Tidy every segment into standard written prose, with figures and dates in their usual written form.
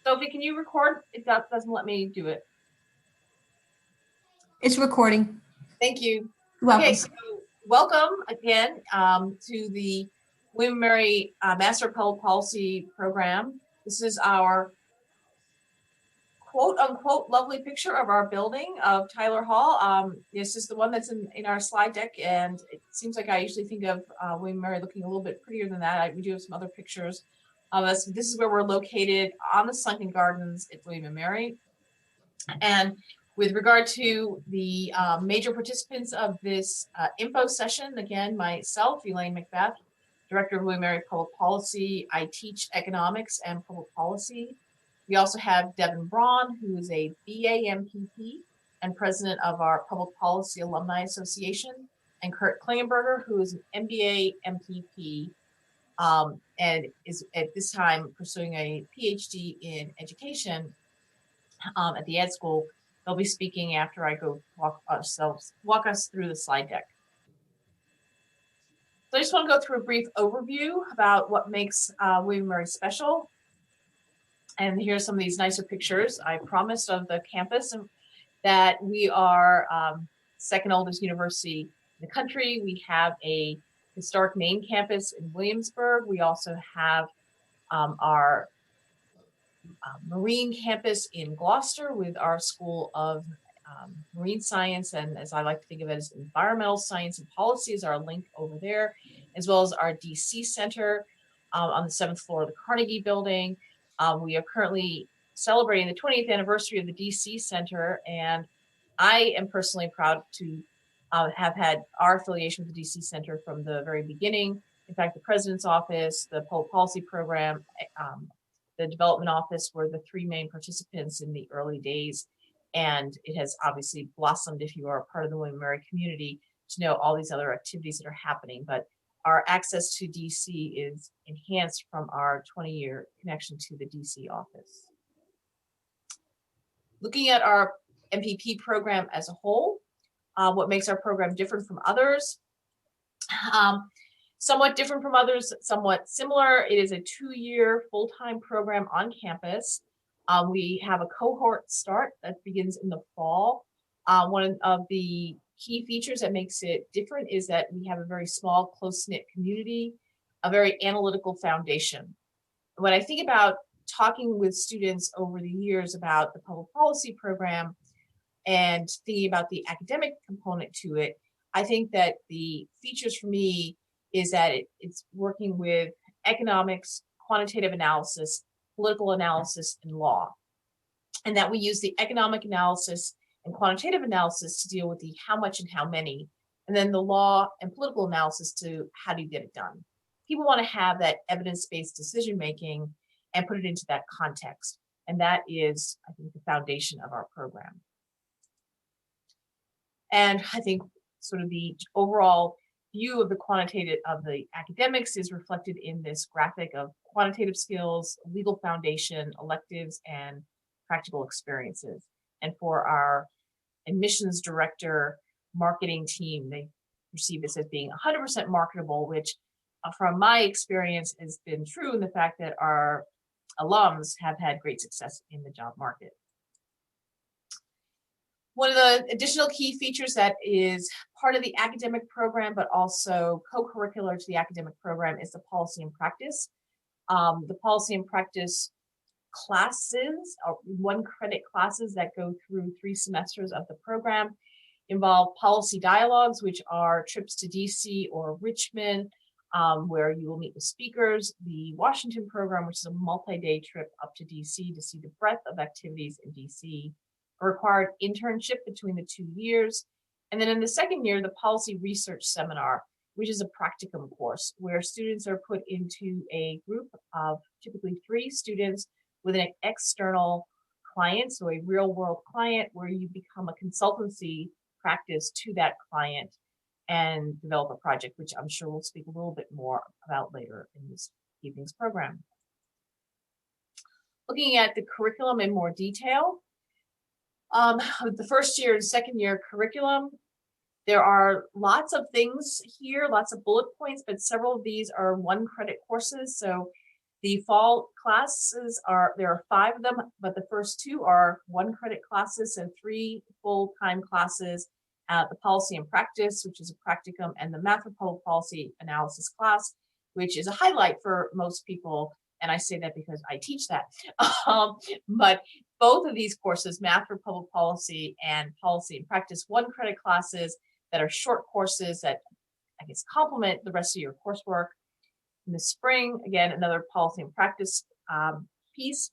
Sophie, can you record? It doesn't let me do it. It's recording. Thank you. Welcome. Okay, so welcome again to the William & Mary Master of Public Policy program. This is our quote unquote lovely picture of our building of Tyler Hall. This is the one that's in our slide deck, and it seems like I usually think of William & Mary looking a little bit prettier than that. We do have some other pictures of us. This is where we're located on the Sunken Gardens at William & Mary. And with regard to the major participants of this info session, again, myself, Elaine Macbeth, Director of William & Mary Public Policy. I teach economics and public policy. We also have Devin Braun, who is a BA MPP and president of our Public Policy Alumni Association, and Kurt Klingenberger, who is an MBA MPP and is at this time pursuing a PhD in education at the Ed School. They'll be speaking after I go walk us through the slide deck. So I just want to go through a brief overview about what makes William & Mary special. And here's some of these nicer pictures I promised of the campus, and that we are second oldest university in the country. We have a historic main campus in Williamsburg. We also have our marine campus in Gloucester with our School of Marine Science, and as I like to think of it as environmental science and policy is our link over there, as well as our DC Center on the 7th floor of the Carnegie Building. We are currently celebrating the 20th anniversary of the DC Center, and I am personally proud to have had our affiliation with the DC Center from the very beginning. In fact, the President's Office, the Public Policy Program, the Development Office were the three main participants in the early days. And it has obviously blossomed, if you are a part of the William & Mary community, to know all these other activities that are happening. But our access to DC is enhanced from our 20-year connection to the DC office. Looking at our MPP program as a whole, what makes our program different from others? Somewhat different from others, somewhat similar. It is a 2-year full-time program on campus. We have a cohort start that begins in the fall. One of the key features that makes it different is that we have a very small, close-knit community, a very analytical foundation. When I think about talking with students over the years about the public policy program and thinking about the academic component to it, I think that the features for me is that it's working with economics, quantitative analysis, political analysis, and law. And that we use the economic analysis and quantitative analysis to deal with the how much and how many, and then the law and political analysis to how do you get it done. People want to have that evidence-based decision-making and put it into that context. And that is, I think, the foundation of our program. And I think sort of the overall view of the academics is reflected in this graphic of quantitative skills, legal foundation, electives, and practical experiences. And for our admissions director marketing team, they perceive this as being 100% marketable, which from my experience has been true in the fact that our alums have had great success in the job market. One of the additional key features that is part of the academic program, but also co-curricular to the academic program, is the policy and practice. The policy and practice classes, 1-credit classes that go through 3 semesters of the program, involve policy dialogues, which are trips to DC or Richmond, where you will meet with speakers, the Washington program, which is a multi-day trip up to DC to see the breadth of activities in DC, a required internship between the 2 years. And then in the second year, the policy research seminar, which is a practicum course where students are put into a group of typically 3 students with an external client, so a real world client, where you become a consultancy practice to that client and develop a project, which I'm sure we'll speak a little bit more about later in this evening's program. Looking at the curriculum in more detail, the first year and second year curriculum, there are lots of things here, lots of bullet points, but several of these are 1-credit courses. So The fall classes there are 5 of them, but the first 2 are 1 credit classes and 3 full-time classes. The policy and practice, which is a practicum, and the math for public policy analysis class, which is a highlight for most people. And I say that because I teach that. But both of these courses, math for public policy and policy and practice, 1 credit classes that are short courses that I guess complement the rest of your coursework. In the spring, again, another policy and practice piece,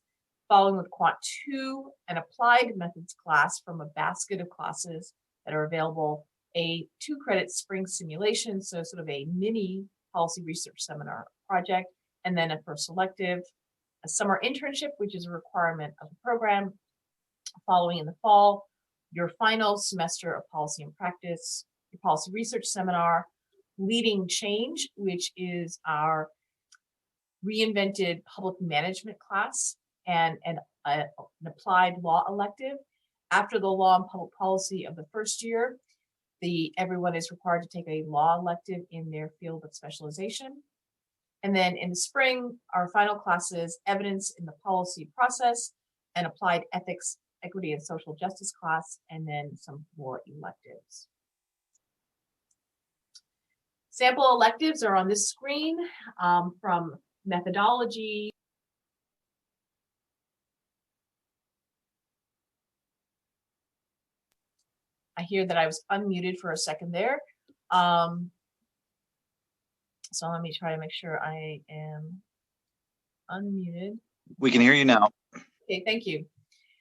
following with Quant 2, an applied methods class from a basket of classes that are available, a 2 credit spring simulation, so sort of a mini policy research seminar project, and then a first elective, a summer internship, which is a requirement of the program, following in the fall, your final semester of policy and practice, your policy research seminar, Leading Change, which is our reinvented public management class, and an applied law elective. After the law and public policy of the first year, everyone is required to take a law elective in their field of specialization. And then in the spring, our final classes, evidence in the policy process, and applied ethics, equity, and social justice class, and then some more electives. Sample electives are on this screen, from methodology. I hear that I was unmuted for a second there. So let me try to make sure I am unmuted. We can hear you now. Okay, thank you.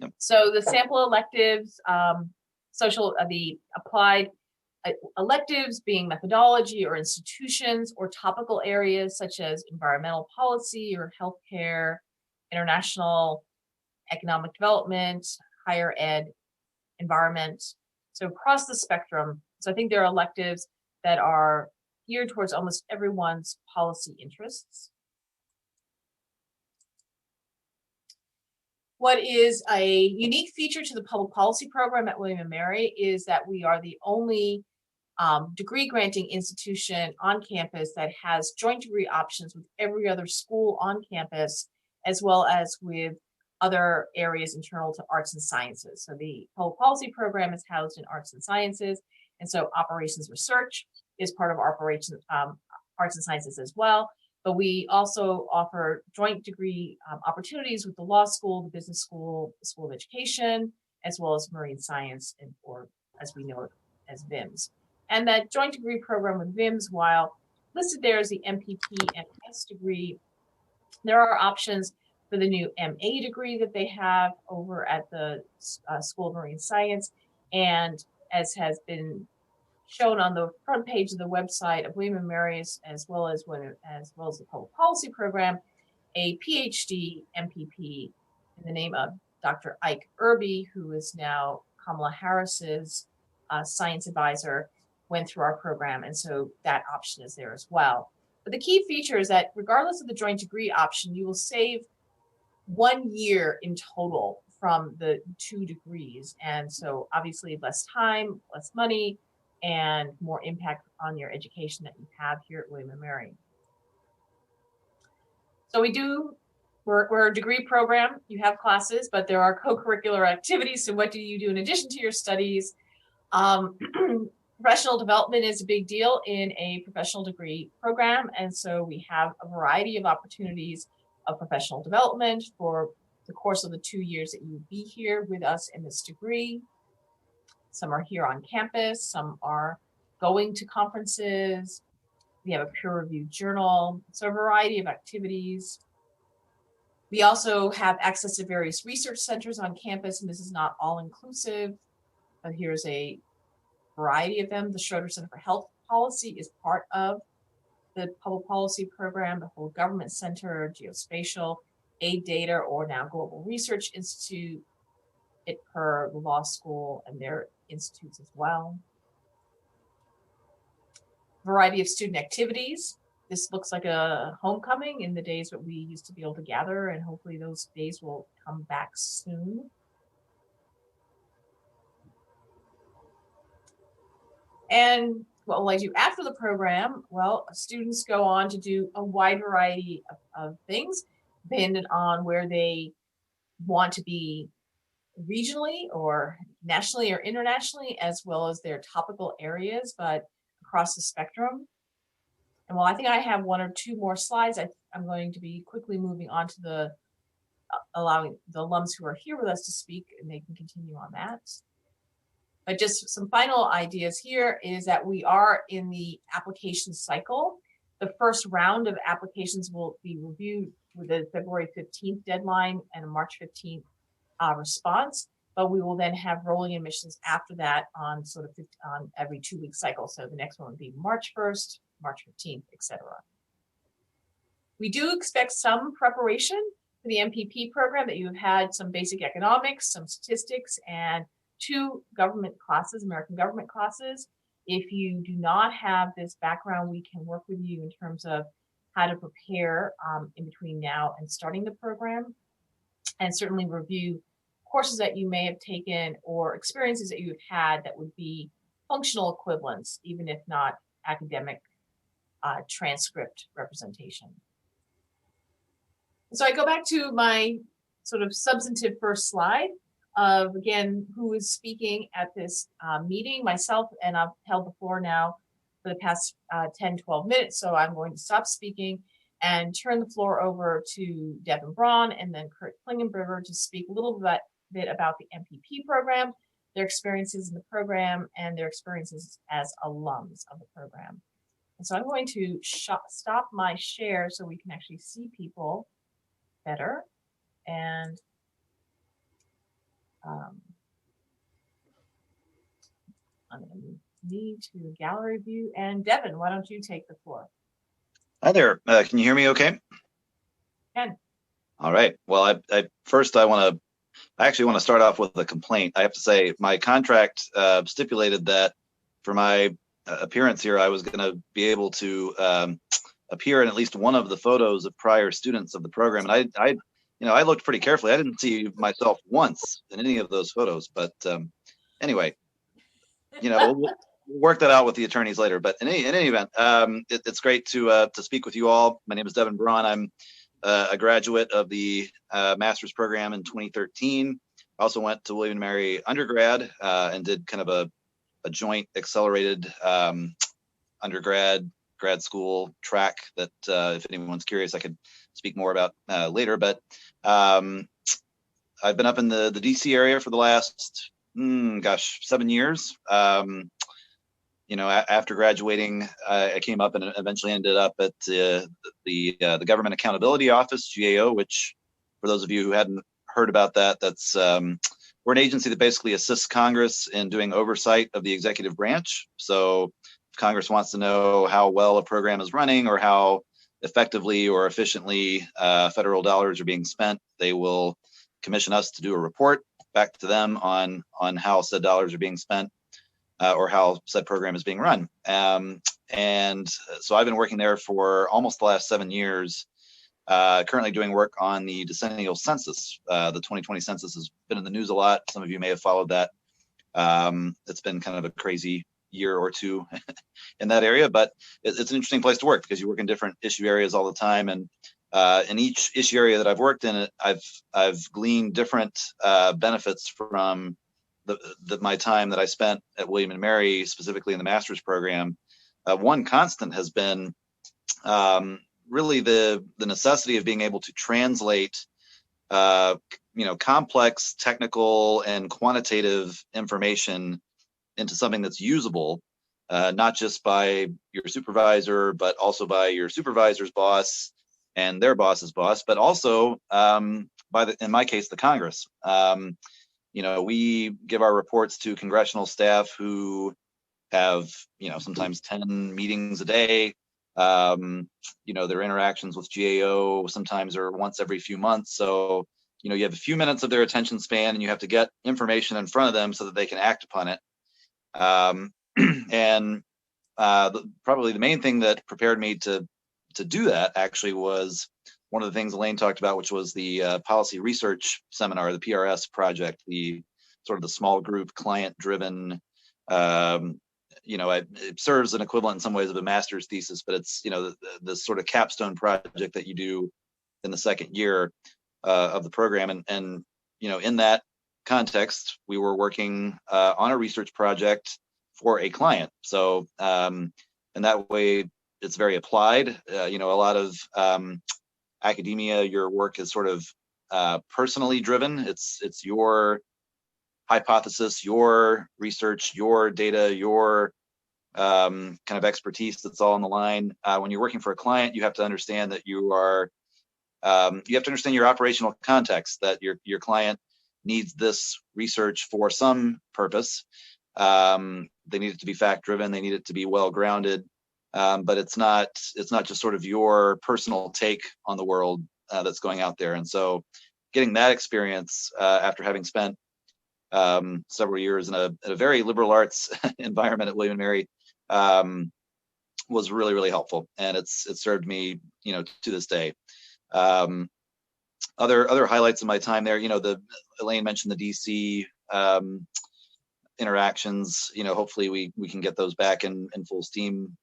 Yep. So the sample electives, the applied electives being methodology or institutions or topical areas such as environmental policy or healthcare, international economic development, higher ed, environment. So across the spectrum. So I think there are electives that are geared towards almost everyone's policy interests. What is a unique feature to the public policy program at William & Mary is that we are the only degree granting institution on campus that has joint degree options with every other school on campus, as well as with other areas internal to arts and sciences. So the public policy program is housed in arts and sciences, and so operations research is part of arts and sciences as well. But we also offer joint degree opportunities with the law school, the business school, the School of Education, as well as marine science, or as we know it as VIMS. And that joint degree program with VIMS, while listed there as the MPP and S degree, there are options for the new MA degree that they have over at the School of Marine Science. And as has been shown on the front page of the website of William & Mary, as well as the public policy program, a PhD MPP in the name of Dr. Ike Irby, who is now Kamala Harris's science advisor, went through our program, and so that option is there as well. But the key feature is that regardless of the joint degree option, you will save 1 year in total from the 2 degrees, and so obviously less time, less money, and more impact on your education that you have here at William & Mary. So we're a degree program. You have classes, but there are co-curricular activities. So what do you do in addition to your studies? Professional development is a big deal in a professional degree program. And so we have a variety of opportunities of professional development for the course of the 2 years that you will be here with us in this degree. Some are here on campus, some are going to conferences. We have a peer-reviewed journal, so a variety of activities. We also have access to various research centers on campus, and this is not all-inclusive, but here's a variety of them. The Schroeder Center for Health Policy is part of the public policy program, the whole government center, geospatial, aid data, or now Global Research Institute, it per the law school and their institutes as well. Variety of student activities. This looks like a homecoming in the days that we used to be able to gather, and hopefully those days will come back soon. And what will I do after the program? Well, students go on to do a wide variety of things. dependent on where they want to be regionally or nationally or internationally, as well as their topical areas, but across the spectrum. And while I think I have one or two more slides, I'm going to be quickly moving on to the allowing the alums who are here with us to speak, and they can continue on that. But just some final ideas here is that we are in the application cycle. The first round of applications will be reviewed with a February 15th deadline and a March 15th response, but we will then have rolling admissions after that on sort of on every 2-week cycle. So the next one would be March 1st, March 15th, etc. We do expect some preparation for the MPP program, that you've had some basic economics, some statistics, and 2 government classes, American government classes. If you do not have this background, we can work with you in terms of how to prepare in between now and starting the program, and certainly review courses that you may have taken or experiences that you've had that would be functional equivalents, even if not academic transcript representation. So I go back to my sort of substantive first slide of, again, who is speaking at this meeting. Myself, and I've held the floor now for the past 10, 12 minutes, so I'm going to stop speaking and turn the floor over to Devin Braun and then Kurt Klingenberger to speak a little bit about the MPP program, their experiences in the program, and their experiences as alums of the program. And so I'm going to stop my share so we can actually see people better. And I'm going to need to gallery view. And Devin, why don't you take the floor? Hi there. Can you hear me okay? Can. All right. Well, I actually want to start off with a complaint. I have to say my contract stipulated that for my appearance here, I was going to be able to appear in at least one of the photos of prior students of the program. And I looked pretty carefully. I didn't see myself once in any of those photos. But anyway, we'll work that out with the attorneys later. But in any event, it's great to speak with you all. My name is Devin Braun. I'm a graduate of the master's program in 2013. I also went to William & Mary undergrad and did kind of a joint accelerated undergrad grad school track that if anyone's curious, I could speak more about later. But I've been up in the DC area for the last 7 years. After graduating, I came up and eventually ended up at the Government Accountability Office, GAO, which, for those of you who hadn't heard about that, that's we're an agency that basically assists Congress in doing oversight of the executive branch. So if Congress wants to know how well a program is running or how effectively or efficiently federal dollars are being spent, they will commission us to do a report back to them on how said dollars are being spent. Or how said program is being run. And so I've been working there for almost the last 7 years, currently doing work on the decennial census. The 2020 census has been in the news a lot. Some of you may have followed that. It's been kind of a crazy year or two in that area, but it's an interesting place to work because you work in different issue areas all the time. And in each issue area that I've worked in, I've gleaned different benefits from my time that I spent at William & Mary, specifically in the master's program. One constant has been really the necessity of being able to translate complex technical and quantitative information into something that's usable, not just by your supervisor, but also by your supervisor's boss and their boss's boss, but also in my case, the Congress. We give our reports to congressional staff who have, sometimes 10 meetings a day. Their interactions with GAO sometimes are once every few months. So, you have a few minutes of their attention span and you have to get information in front of them so that they can act upon it. Probably the main thing that prepared me to do that actually was one of the things Elaine talked about, which was the policy research seminar, the PRS project, the sort of the small group client-driven, it serves an equivalent in some ways of a master's thesis, but it's, the sort of capstone project that you do the second year of the program, and in that context, we were working on a research project for a client. So and that way, it's very applied. A lot of academia, your work is sort of personally driven. It's your hypothesis, your research, your data, your kind of expertise that's all on the line. When you're working for a client, you have to understand that you have to understand your operational context, that your client needs this research for some purpose. They need it to be fact driven. They need it to be well grounded. But it's not just sort of your personal take on the world that's going out there. And so getting that experience after having spent several years in a very liberal arts environment at William & Mary was really, really helpful. And it's served me, to this day. Other highlights of my time there, Elaine mentioned the DC interactions. Hopefully we can get those back in full steam,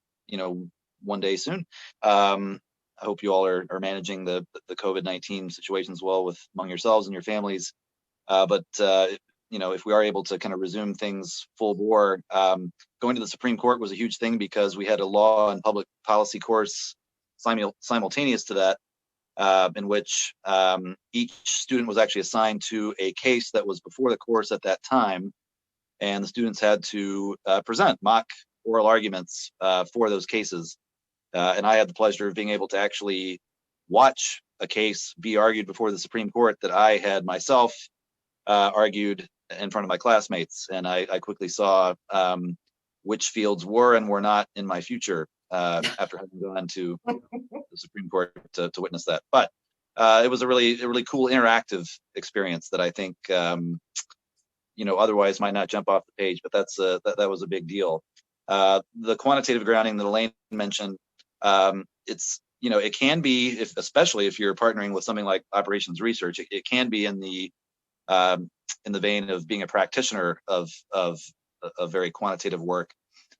one day soon. I hope you all are managing the COVID-19 situations well among yourselves and your families. But if we are able to kind of resume things full bore, going to the Supreme Court was a huge thing because we had a law and public policy course simultaneous to that, in which each student was actually assigned to a case that was before the course at that time, and the students had to present mock oral arguments for those cases. And I had the pleasure of being able to actually watch a case be argued before the Supreme Court that I had myself argued in front of my classmates. And I quickly saw which fields were and were not in my future after having gone to the Supreme Court to witness that. But it was a really cool interactive experience that I think otherwise might not jump off the page, but that was a big deal. The quantitative grounding that Elaine mentioned, it can be, especially if you're partnering with something like operations research, it can be in the vein of being a practitioner of very quantitative work.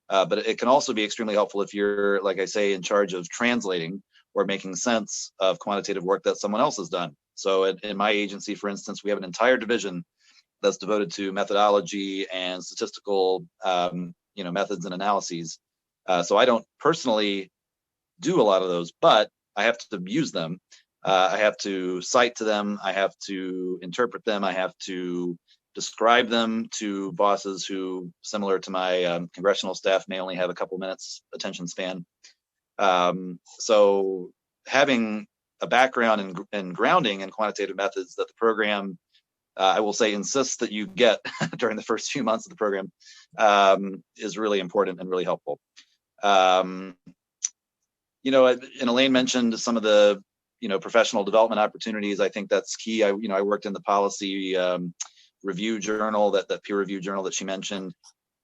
But it can also be extremely helpful if you're, like I say, in charge of translating or making sense of quantitative work that someone else has done. So in my agency, for instance, we have an entire division that's devoted to methodology and statistical methods and analyses. So I don't personally do a lot of those, but I have to use them. I have to cite to them. I have to interpret them. I have to describe them to bosses who, similar to my congressional staff, may only have a couple minutes attention span. So having a background in grounding and quantitative methods that the program, I will say, insists that you get during the first few months of the program is really important and really helpful. And Elaine mentioned some of the professional development opportunities. I think that's key. I worked in the policy review journal, that peer review journal that she mentioned.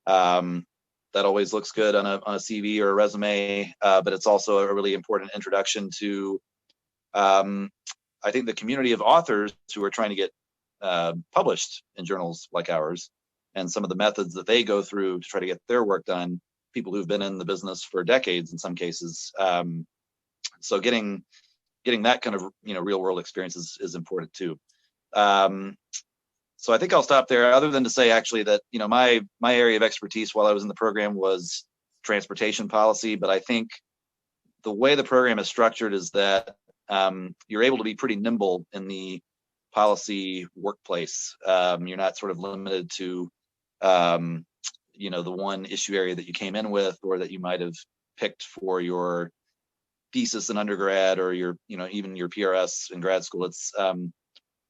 That always looks good on a CV or a resume, but it's also a really important introduction to, I think, the community of authors who are trying to get published in journals like ours, and some of the methods that they go through to try to get their work done. People who've been in the business for decades in some cases. So getting that kind of real world experience is important too. So I think I'll stop there, other than to say actually that my area of expertise while I was in the program was transportation policy, but I think the way the program is structured is that you're able to be pretty nimble in the policy workplace. You're not sort of limited to the one issue area that you came in with, or that you might have picked for your thesis in undergrad, or your even your PRS in grad school.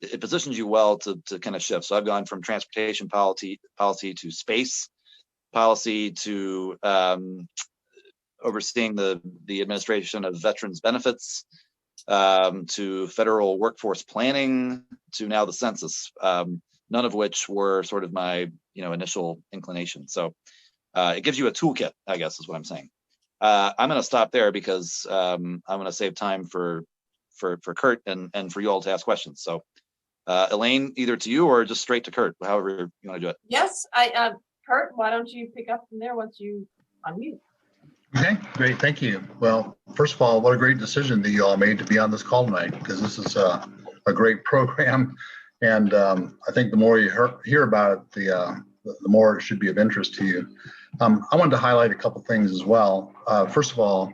It positions you well to kind of shift. So I've gone from transportation policy to space policy to overseeing the administration of veterans benefits, to federal workforce planning, to now the census, none of which were sort of my initial inclination. So it gives you a toolkit, I guess, is what I'm saying. I'm going to stop there because I'm going to save time for Kurt and for you all to ask questions. So Elaine, either to you or just straight to Kurt, however you want to do it. Yes, Kurt, why don't you pick up from there once you unmute? Okay, great. Thank you. Well, first of all, what a great decision that you all made to be on this call tonight, because this is a great program. And I think the more you hear about it, the more it should be of interest to you. I wanted to highlight a couple things as well. First of all,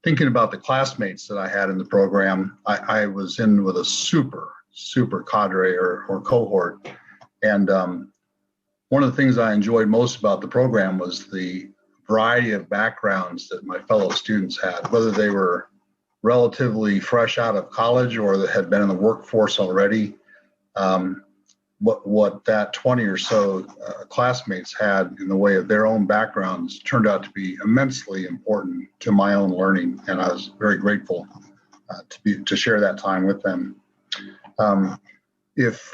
thinking about the classmates that I had in the program, I was in with a super cadre or cohort. And one of the things I enjoyed most about the program was the variety of backgrounds that my fellow students had, whether they were relatively fresh out of college or that had been in the workforce already. What that 20 or so classmates had in the way of their own backgrounds turned out to be immensely important to my own learning, and I was very grateful to share that time with them. If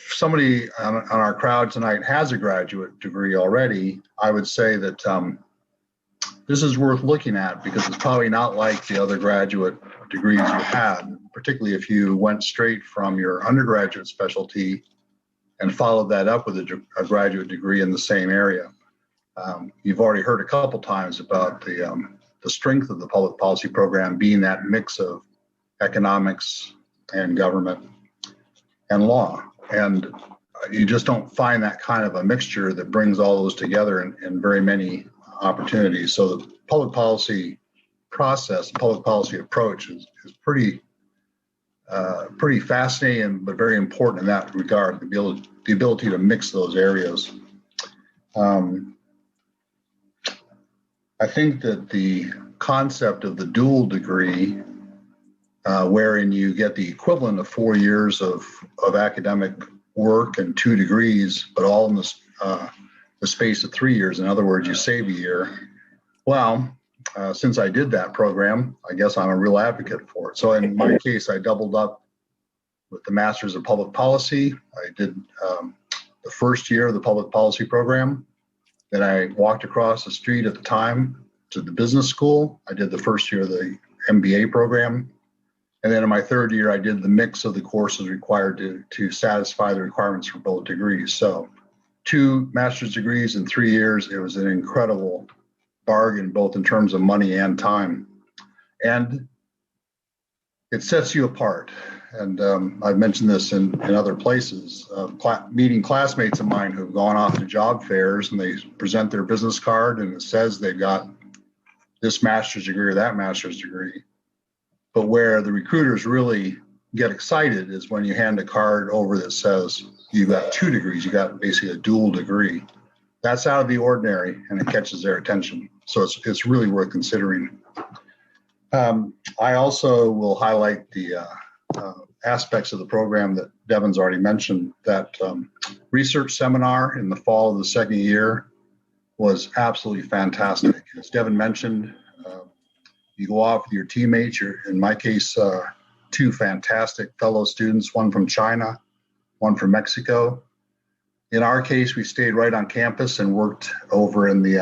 somebody on our crowd tonight has a graduate degree already, I would say that this is worth looking at, because it's probably not like the other graduate degrees you had, particularly if you went straight from your undergraduate specialty and followed that up with a graduate degree in the same area. You've already heard a couple times about the strength of the public policy program being that mix of economics and government and law. And you just don't find that kind of a mixture that brings all those together in very many opportunities. So the public policy process, public policy approach is pretty fascinating, but very important in that regard, the ability to mix those areas. I think that the concept of the dual degree, wherein you get the equivalent of 4 years of academic work and 2 degrees, but all in the space of 3 years. In other words, you save a year. Well, since I did that program, I guess I'm a real advocate for it. So in my case, I doubled up with the Masters of Public Policy. I did the first year of the public policy program. Then I walked across the street at the time to the business school. I did the first year of the MBA program. And then in my third year, I did the mix of the courses required to satisfy the requirements for both degrees. So 2 master's degrees in 3 years. It was an incredible bargain, both in terms of money and time. And it sets you apart. And I've mentioned this in other places, meeting classmates of mine who've gone off to job fairs and they present their business card and it says they've got this master's degree or that master's degree. But where the recruiters really get excited is when you hand a card over that says you got 2 degrees, you got basically a dual degree. That's out of the ordinary and it catches their attention. So it's really worth considering. I also will highlight the aspects of the program that Devin's already mentioned. That research seminar in the fall of the second year was absolutely fantastic. As Devin mentioned, you go off with your teammates. In my case, 2 fantastic fellow students, one from China, one from Mexico. In our case, we stayed right on campus and worked over in the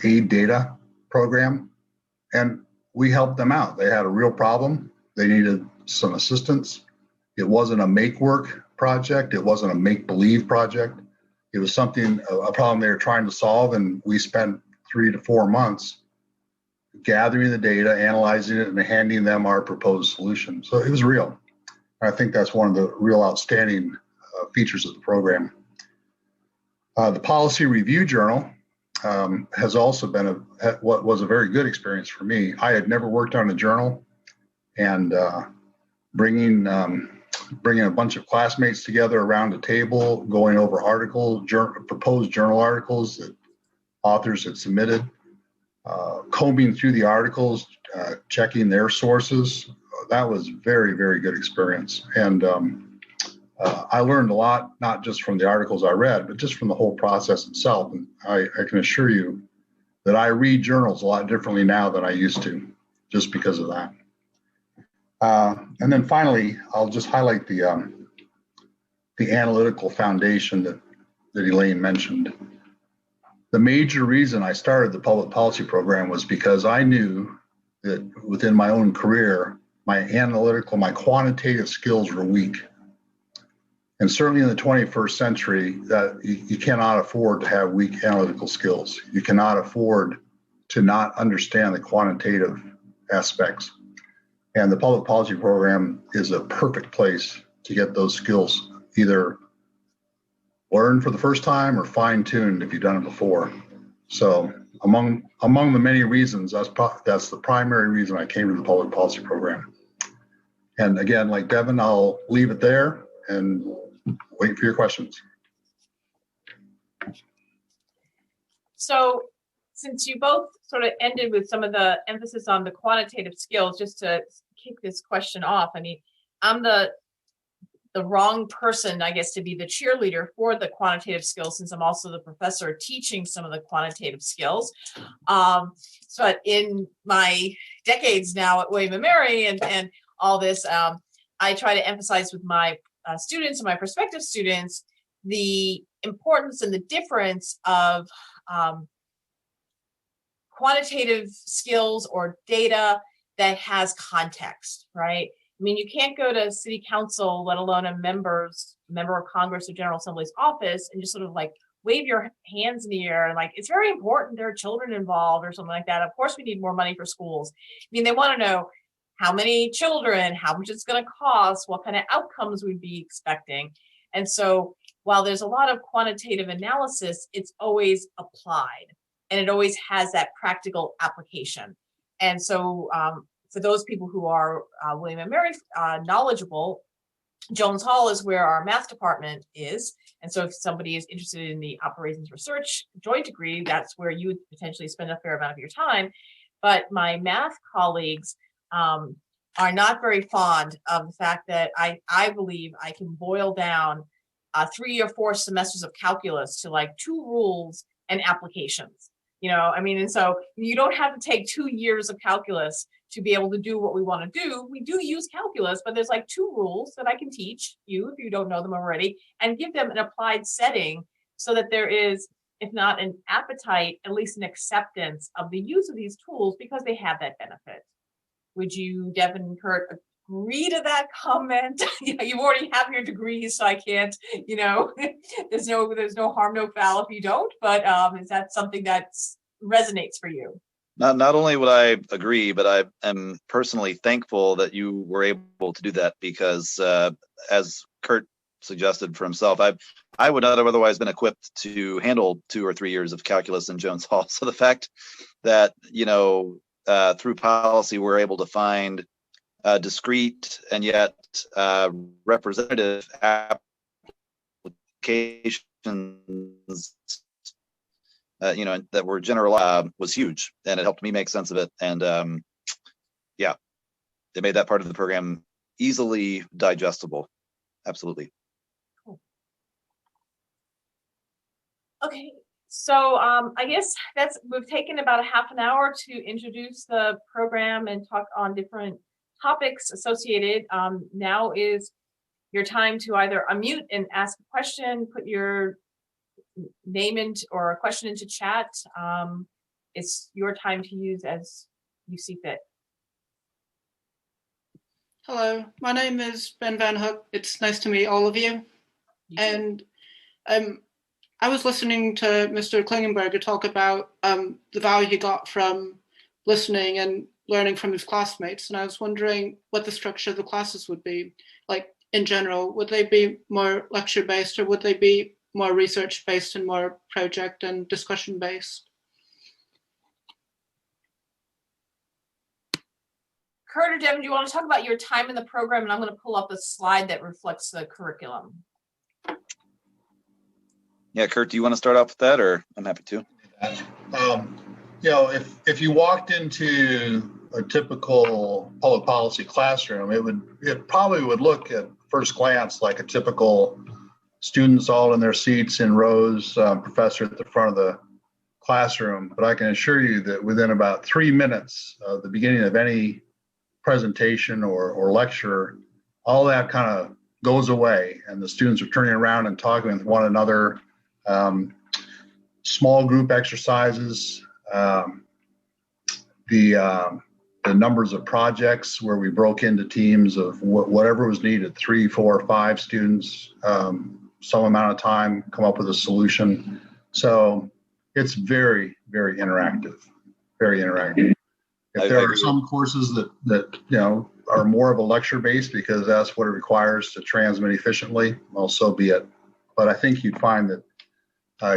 aid data program, and we helped them out. They had a real problem. They needed some assistance. It wasn't a make work project. It wasn't a make believe project. It was a problem they were trying to solve, and we spent 3 to 4 months gathering the data, analyzing it, and handing them our proposed solution. So it was real. I think that's one of the real outstanding features of the program. The Policy Review Journal has also been what was a very good experience for me. I had never worked on a journal, and bringing a bunch of classmates together around a table, going over proposed journal articles that authors had submitted, combing through the articles, checking their sources. That was very, very good experience. And I learned a lot, not just from the articles I read, but just from the whole process itself. And I can assure you that I read journals a lot differently now than I used to, just because of that. And then finally, I'll just highlight the analytical foundation that Elaine mentioned. The major reason I started the public policy program was because I knew that within my own career, my quantitative skills were weak. And certainly in the 21st century, that you cannot afford to have weak analytical skills. You cannot afford to not understand the quantitative aspects. And the public policy program is a perfect place to get those skills either learned for the first time or fine-tuned if you've done it before. So among the many reasons, that's the primary reason I came to the public policy program. And again, like Devin, I'll leave it there and wait for your questions. So since you both sort of ended with some of the emphasis on the quantitative skills, just to kick this question off, I mean, I'm the wrong person, I guess, to be the cheerleader for the quantitative skills, since I'm also the professor teaching some of the quantitative skills. But in my decades now at William & Mary and all this, I try to emphasize with my students and my prospective students the importance and the difference of quantitative skills or data that has context, right? I mean, you can't go to city council, let alone a member of Congress or General Assembly's office, and just sort of like wave your hands in the air and like, it's very important there are children involved or something like that. Of course, we need more money for schools. I mean, they want to know how many children, how much it's going to cost, what kind of outcomes we'd be expecting. And so while there's a lot of quantitative analysis, it's always applied and it always has that practical application. And so for those people who are William & Mary knowledgeable, Jones Hall is where our math department is. And so if somebody is interested in the operations research joint degree, that's where you would potentially spend a fair amount of your time. But my math colleagues are not very fond of the fact that I believe I can boil down 3 or 4 semesters of calculus to like 2 rules and applications. You know, I mean, and so you don't have to take 2 years of calculus to be able to do what we want to do. We do use calculus, but there's like 2 rules that I can teach you if you don't know them already and give them an applied setting so that there is, if not an appetite, at least an acceptance of the use of these tools because they have that benefit. Would you, Devin and Kurt, agree to that comment? You know, you already have your degrees, so I can't, you know, there's no harm, no foul if you don't, but is that something that resonates for you? Not only would I agree, but I am personally thankful that you were able to do that because as Kurt suggested for himself, I would not have otherwise been equipped to handle 2 or 3 years of calculus in Jones Hall. So the fact that, you know, through policy, we're able to find discrete and yet representative applications, you know, that were general was huge, and it helped me make sense of it. And yeah, they made that part of the program easily digestible. Absolutely. Cool. Okay. So I guess we've taken about a half an hour to introduce the program and talk on different topics associated. Now is your time to either unmute and ask a question, put your name into or a question into chat. It's your time to use as you see fit. Hello, my name is Ben Van Hook. It's nice to meet all of you. And I was listening to Mr. Klingenberger talk about the value he got from listening and learning from his classmates. And I was wondering what the structure of the classes would be. Like in general, would they be more lecture-based or would they be more research-based and more project and discussion-based? Kurt or Devin, do you want to talk about your time in the program? And I'm going to pull up a slide that reflects the curriculum. Yeah, Kurt, do you want to start off with that, or I'm happy to? You know, if you walked into a typical public policy classroom, it probably would look at first glance like a typical students all in their seats in rows, professor at the front of the classroom. But I can assure you that within about 3 minutes of the beginning of any presentation or lecture, all that kind of goes away, and the students are turning around and talking with one another. Small group exercises, the numbers of projects where we broke into teams of whatever was needed, 3, 4, 5 students, some amount of time, come up with a solution. So it's very, very interactive. very interactive. I If there are agree. some courses that are more of a lecture based because that's what it requires to transmit efficiently, well, so be it. But I think you'd find that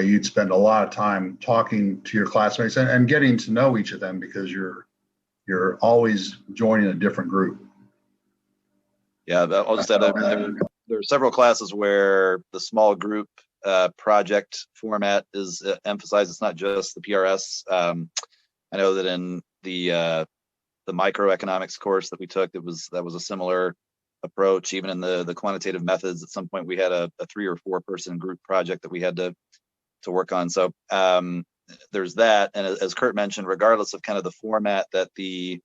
you'd spend a lot of time talking to your classmates and getting to know each of them because you're always joining a different group. Yeah, I'll just add, there are several classes where the small group project format is emphasized. It's not just the PRS. I know that in the microeconomics course that we took, that was a similar approach. Even in the quantitative methods, at some point we had a 3 or 4 person group project that we had to work on. So there's that. And as Kurt mentioned, regardless of kind of the format that the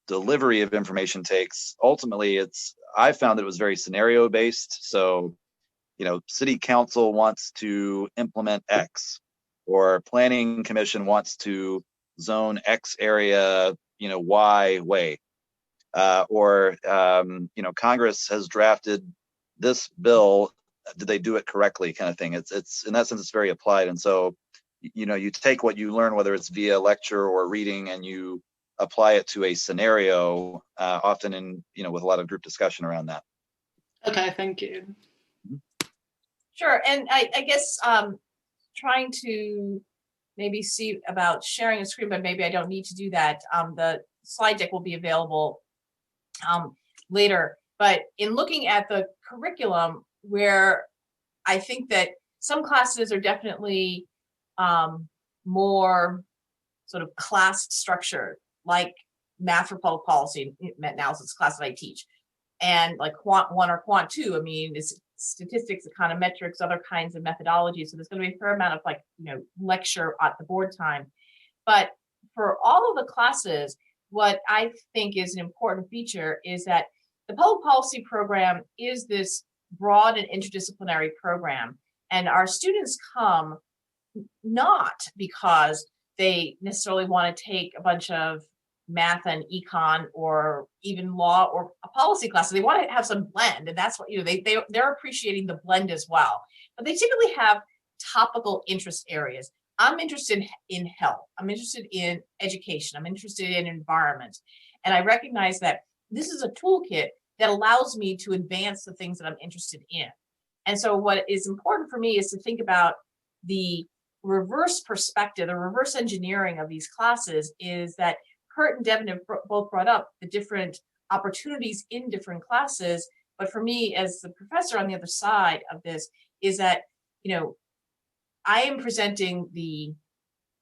delivery of information takes, ultimately I found that it was very scenario based. So, city council wants to implement X, or planning commission wants to zone X area, Y way, or Congress has drafted this bill. Did they do it correctly? Kind of thing. It's in that sense, it's very applied. And so, you take what you learn, whether it's via lecture or reading, and you apply it to a scenario, often in, with a lot of group discussion around that. Okay, thank you. Sure. And I guess trying to maybe see about sharing a screen, but maybe I don't need to do that. The slide deck will be available later. But in looking at the curriculum, where I think that some classes are definitely more sort of class structured, like math for public policy analysis class that I teach, and like quant 1 or quant 2. I mean, it's statistics, econometrics, other kinds of methodologies. So there's going to be a fair amount of lecture at the board time. But for all of the classes, what I think is an important feature is that the public policy program is this broad and interdisciplinary program. And our students come not because they necessarily want to take a bunch of math and econ or even law or a policy class. So they want to have some blend, and that's what they're appreciating the blend as well. But they typically have topical interest areas. I'm interested in health. I'm interested in education. I'm interested in environment. And I recognize that this is a toolkit that allows me to advance the things that I'm interested in. And so what is important for me is to think about the reverse perspective, the reverse engineering of these classes, is that Kurt and Devin have both brought up the different opportunities in different classes. But for me, as the professor on the other side of this, is that, I am presenting the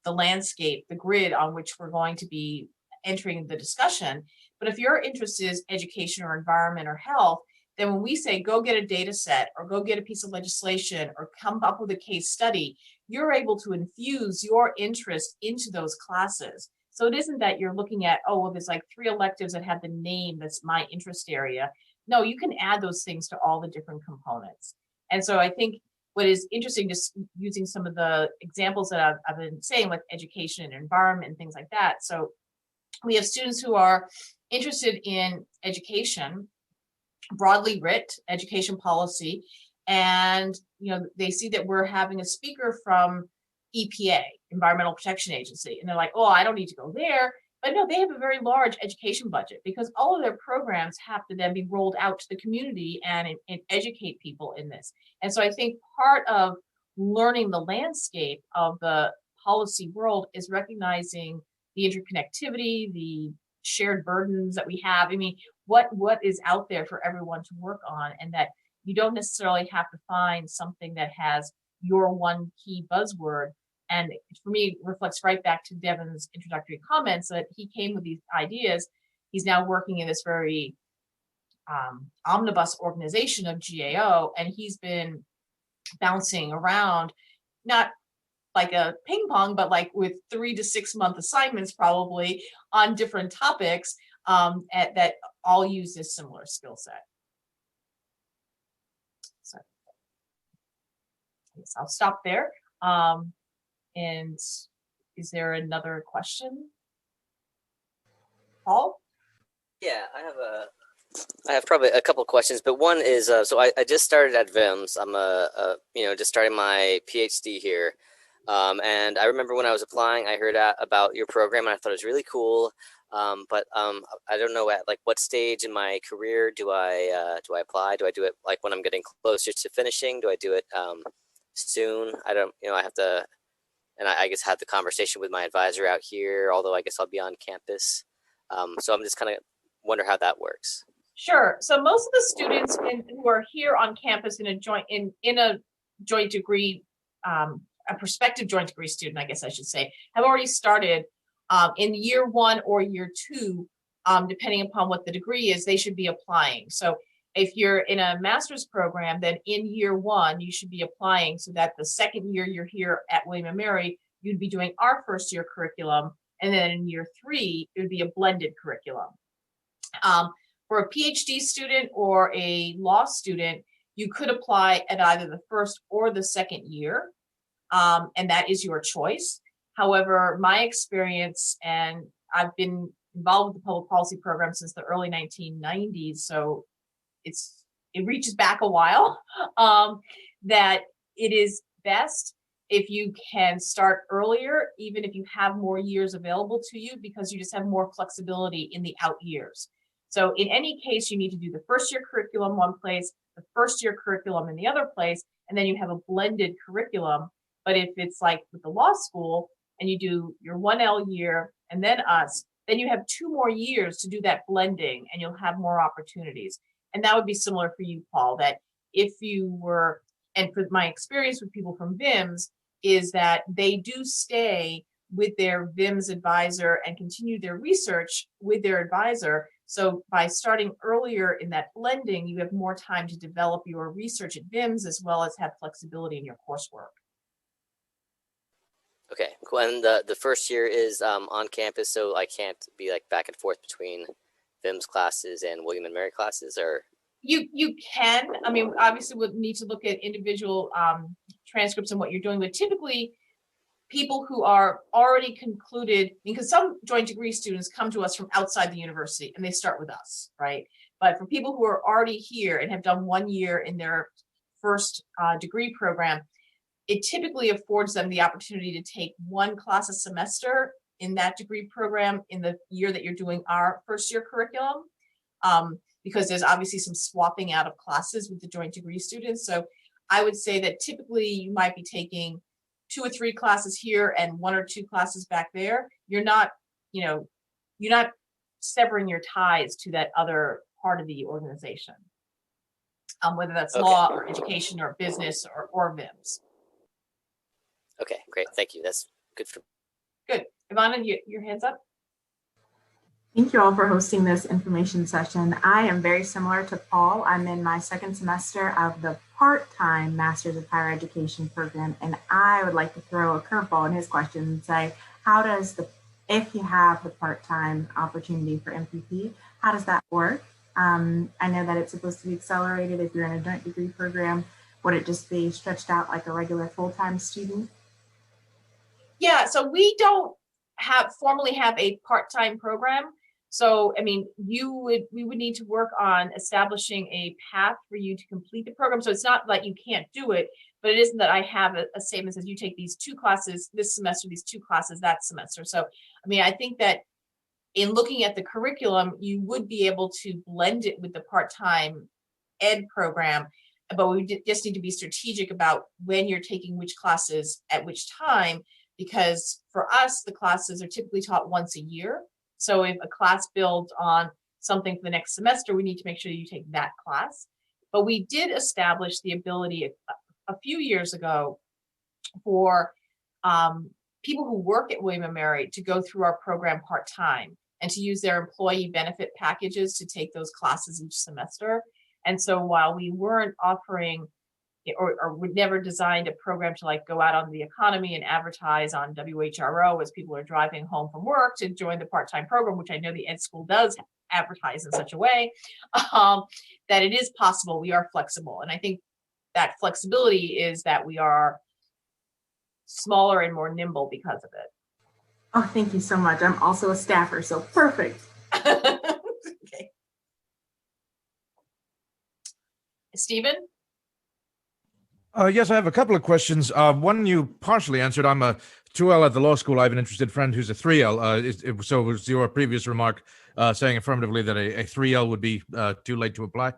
landscape, the grid on which we're going to be entering the discussion. But if your interest is education or environment or health, then when we say go get a data set or go get a piece of legislation or come up with a case study, you're able to infuse your interest into those classes. So it isn't that you're looking at, oh, well, there's like 3 electives that have the name that's my interest area. No, you can add those things to all the different components. And so I think what is interesting, just using some of the examples that I've been saying with education and environment and things like that. So we have students who are interested in education, broadly writ, education policy, and they see that we're having a speaker from EPA, Environmental Protection Agency, and they're like, oh, I don't need to go there. But no, they have a very large education budget because all of their programs have to then be rolled out to the community and educate people in this. And so I think part of learning the landscape of the policy world is recognizing the interconnectivity, the shared burdens that we have. I mean, what is out there for everyone to work on, and that you don't necessarily have to find something that has your one key buzzword. And for me, it reflects right back to Devin's introductory comments that he came with these ideas. He's now working in this very omnibus organization of GAO, and he's been bouncing around, not like a ping pong, but like with 3 to 6 month assignments probably on different topics that all use this similar skill set. So I guess I'll stop there. And is there another question? Paul? Yeah, I have probably a couple of questions, but one is, so I just started at VIMS. I'm just starting my PhD here. And I remember when I was applying, I heard about your program and I thought it was really cool. But I don't know at like what stage in my career do I apply? Do I do it like when I'm getting closer to finishing? Do I do it soon? I don't, I have to, and I guess have the conversation with my advisor out here, although I guess I'll be on campus. So I'm just kind of wonder how that works. Sure. So most of the students who are here on campus in a joint degree, a prospective joint degree student, I guess I should say, have already started in year 1 or year 2, depending upon what the degree is, they should be applying. So if you're in a master's program, then in year 1, you should be applying so that the second year you're here at William & Mary, you'd be doing our first year curriculum. And then in year 3, it would be a blended curriculum. For a PhD student or a law student, you could apply at either the first or the second year, and that is your choice. However, my experience, and I've been involved with the public policy program since the early 1990s, so it reaches back a while, that it is best if you can start earlier, even if you have more years available to you, because you just have more flexibility in the out years. So in any case, you need to do the first year curriculum one place, the first year curriculum in the other place, and then you have a blended curriculum. But if it's like with the law school and you do your 1L year and then us, then you have 2 more years to do that blending and you'll have more opportunities. And that would be similar for you, Paul, that if you were, and for my experience with people from VIMS, is that they do stay with their VIMS advisor and continue their research with their advisor. So by starting earlier in that blending, you have more time to develop your research at VIMS as well as have flexibility in your coursework. Okay, cool. And the first year is on campus, so I can't be like back and forth between VIMS classes and William & Mary classes, or? You can. I mean, obviously we'll need to look at individual transcripts and what you're doing, but typically people who are already concluded, because some joint degree students come to us from outside the university and they start with us, right? But for people who are already here and have done 1 year in their first degree program, it typically affords them the opportunity to take 1 class a semester in that degree program in the year that you're doing our first year curriculum, because there's obviously some swapping out of classes with the joint degree students. So I would say that typically you might be taking 2 or 3 classes here and 1 or 2 classes back there. You're not severing your ties to that other part of the organization, whether that's Okay. law or education or business or VIMS. Okay, great. Thank you. That's good for. Good. Ivana, your hands up. Thank you all for hosting this information session. I am very similar to Paul. I'm in my 2nd semester of the part-time Masters of Higher Education program, and I would like to throw a curveball in his question and say, if you have the part-time opportunity for MPP, how does that work? I know that it's supposed to be accelerated if you're in a joint degree program. Would it just be stretched out like a regular full-time student? Yeah, so we don't formally have a part-time program. So, I mean, we would need to work on establishing a path for you to complete the program. So it's not that you can't do it, but it isn't that I have a statement that says you take these 2 classes this semester, these 2 classes that semester. So, I mean, I think that in looking at the curriculum, you would be able to blend it with the part-time ed program, but we just need to be strategic about when you're taking which classes at which time, because for us, the classes are typically taught once a year. So if a class builds on something for the next semester, we need to make sure you take that class. But we did establish the ability a few years ago for people who work at William & Mary to go through our program part-time and to use their employee benefit packages to take those classes each semester. And so while we weren't offering or we never designed a program to like go out on the economy and advertise on WHRO as people are driving home from work to join the part-time program, which I know the ed school does advertise in such a way, that it is possible. We are flexible. And I think that flexibility is that we are smaller and more nimble because of it. Oh, thank you so much. I'm also a staffer, so perfect. Okay. Stephen? Yes, I have a couple of questions. One you partially answered. I'm a 2L at the law school. I have an interested friend who's a 3L. So was your previous remark saying affirmatively that a 3L would be too late to apply?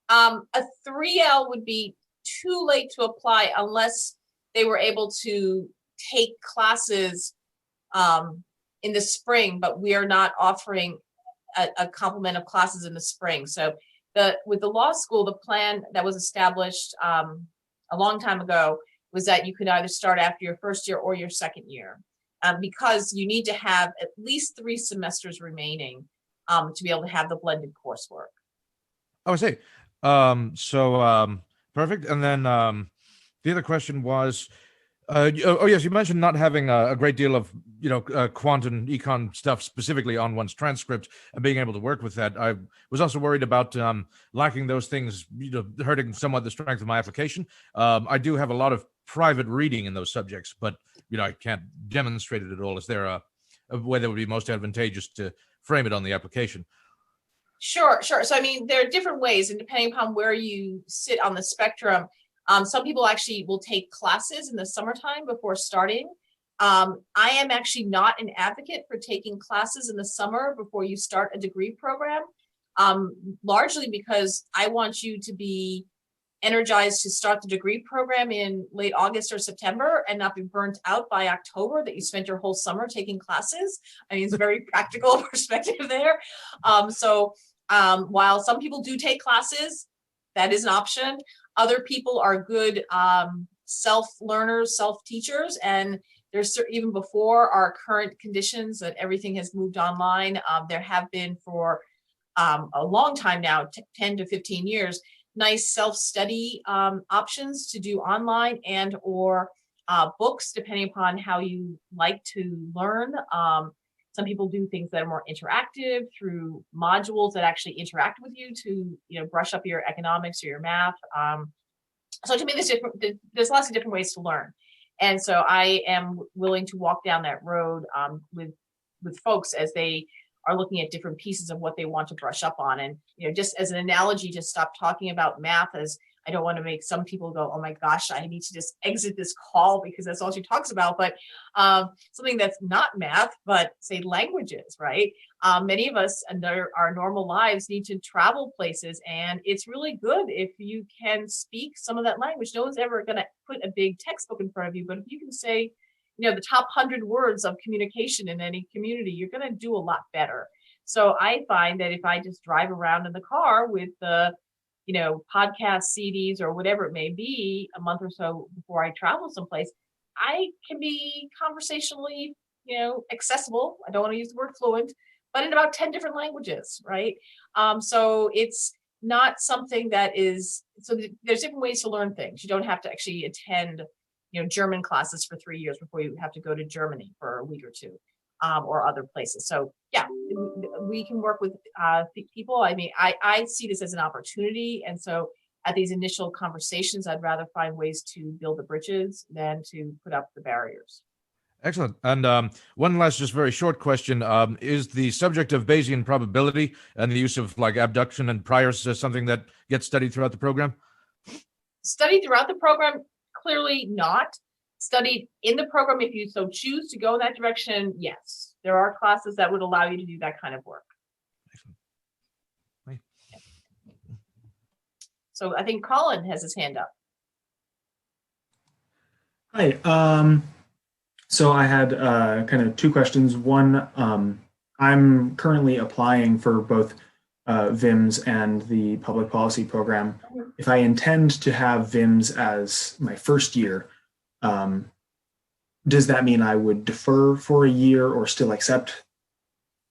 A 3L would be too late to apply unless they were able to take classes in the spring, but we are not offering a complement of classes in the spring. So with the law school, the plan that was established a long time ago was that you could either start after your first year or your second year, because you need to have at least 3 semesters remaining to be able to have the blended coursework. Oh, I see. Perfect. And then the other question was, yes, you mentioned not having a great deal of quant and econ stuff specifically on one's transcript and being able to work with that. I was also worried about lacking those things, hurting somewhat the strength of my application. I do have a lot of private reading in those subjects, but I can't demonstrate it at all. Is there a way that would be most advantageous to frame it on the application? Sure. So, I mean, there are different ways, and depending upon where you sit on the spectrum, some people actually will take classes in the summertime before starting. I am actually not an advocate for taking classes in the summer before you start a degree program, largely because I want you to be energized to start the degree program in late August or September and not be burnt out by October that you spent your whole summer taking classes. I mean, it's a very practical perspective there. While some people do take classes, that is an option. Other people are good self-learners, self-teachers, and there's even before our current conditions that everything has moved online. There have been for a long time now, 10 to 15 years, nice self-study options to do online and or books, depending upon how you like to learn. Some people do things that are more interactive through modules that actually interact with you to, brush up your economics or your math. So to me, there's lots of different ways to learn. And so I am willing to walk down that road with folks as they are looking at different pieces of what they want to brush up on. And, just as an analogy, to stop talking about math, as I don't want to make some people go, oh my gosh, I need to just exit this call because that's all she talks about. But something that's not math, but say languages, right? Many of us in our normal lives need to travel places, and it's really good if you can speak some of that language. No one's ever going to put a big textbook in front of you, but if you can say, the top 100 words of communication in any community, you're going to do a lot better. So I find that if I just drive around in the car with the, podcast CDs or whatever it may be a month or so before I travel someplace, I can be conversationally, accessible. I don't want to use the word fluent, but in about 10 different languages, right? So it's not something that is, so there's different ways to learn things. You don't have to actually attend German classes for 3 years before you have to go to Germany for a week or two, or other places. So yeah, we can work with people. I mean, I see this as an opportunity. And so at these initial conversations, I'd rather find ways to build the bridges than to put up the barriers. Excellent. And one last, just very short question. Is the subject of Bayesian probability and the use of like abduction and priors something that gets studied throughout the program? Studied throughout the program? Clearly not. Studied in the program, if you so choose to go in that direction, yes. There are classes that would allow you to do that kind of work. Excellent. Right. So I think Colin has his hand up. Hi. So I had kind of 2 questions. One, I'm currently applying for both VIMS and the public policy program. If I intend to have VIMS as my first year, does that mean I would defer for a year or still accept